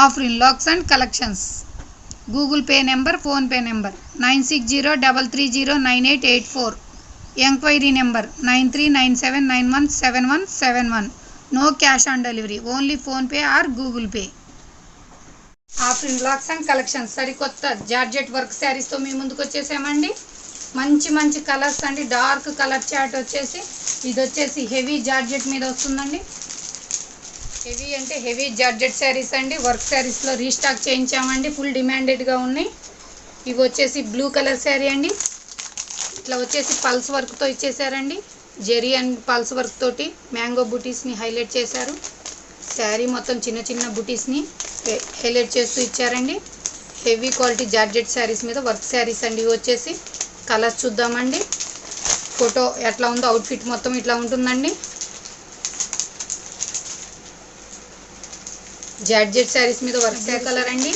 Afrin locks and collections. Google Pay number, PhonePe number 9603309884. Enquiry number 9397917171. No cash on delivery, only PhonePe or Google Pay. Afrin locks and collections సరికొత్త georgette work శారీస్తో మీ ముందుకు వచ్చేసామండి. మంచి మంచి colours అండి. Dark colour chart వచ్చేసి ఇది వచ్చేసి హెవీ జార్జెట్ మీద వస్తుందండి. హెవీ అంటే హెవీ జార్జెట్ శారీస్ అండి. వర్క్ శారీస్లో రీస్టాక్ చేయించామండి. ఫుల్ డిమాండెడ్గా ఉన్నాయి. ఇవి వచ్చేసి బ్లూ కలర్ శారీ అండి. ఇట్లా వచ్చేసి పల్స్ వర్క్తో ఇచ్చేసారండి. జెరీ అండ్ పల్స్ వర్క్ తోటి మ్యాంగో బుటీస్ని హైలైట్ చేశారు. శారీ మొత్తం చిన్న చిన్న బుటీస్ని హైలైట్ చేస్తూ ఇచ్చారండి. హెవీ క్వాలిటీ జార్జెట్ శారీస్ మీద వర్క్ శారీస్ అండి. ఇవి వచ్చేసి కలర్స్ చూద్దామండి. ఫోటో ఎట్లా ఉందో అవుట్ఫిట్ మొత్తం ఇట్లా ఉంటుందండి. జార్జెట్ శారీస్ మీద వర్క్ శారీ కలర్ అండి.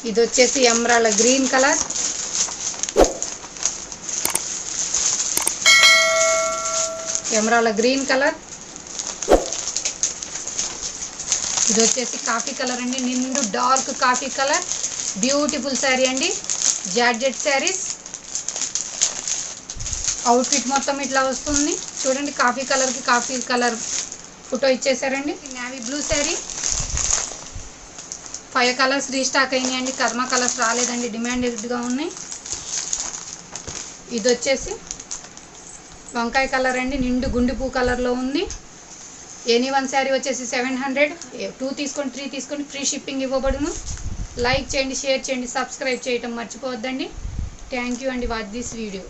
ఇది వచ్చేసి emerald green colour. Emerald green colour. ఇది వచ్చేసి కాఫీ కలర్ అండి. నిండు dark coffee colour. Beautiful sari అండి. జార్జెట్ శారీస్ అవుట్ఫిట్ మొత్తం ఇట్లా వస్తుంది చూడండి. కాఫీ కలర్కి కాఫీ కలర్ ఫోటో ఇచ్చేసారండి. Navy blue sari. 5 colours restock అయినాయండి. కర్మ కలర్స్ రాలేదండి, డిమాండెడ్గా ఉన్నాయి. ఇది వచ్చేసి వంకాయ కలర్ అండి. నిండు గుండి పూ కలర్లో ఉంది. ఎనీ వన్ శారీ వచ్చేసి 700. 2 తీసుకొని 3 తీసుకొని ఫ్రీ షిప్పింగ్ ఇవ్వబడును. లైక్ చేయండి, షేర్ చేయండి, సబ్స్క్రైబ్ చేయటం మర్చిపోవద్దండి. థ్యాంక్ యూ అండి. Watch this video.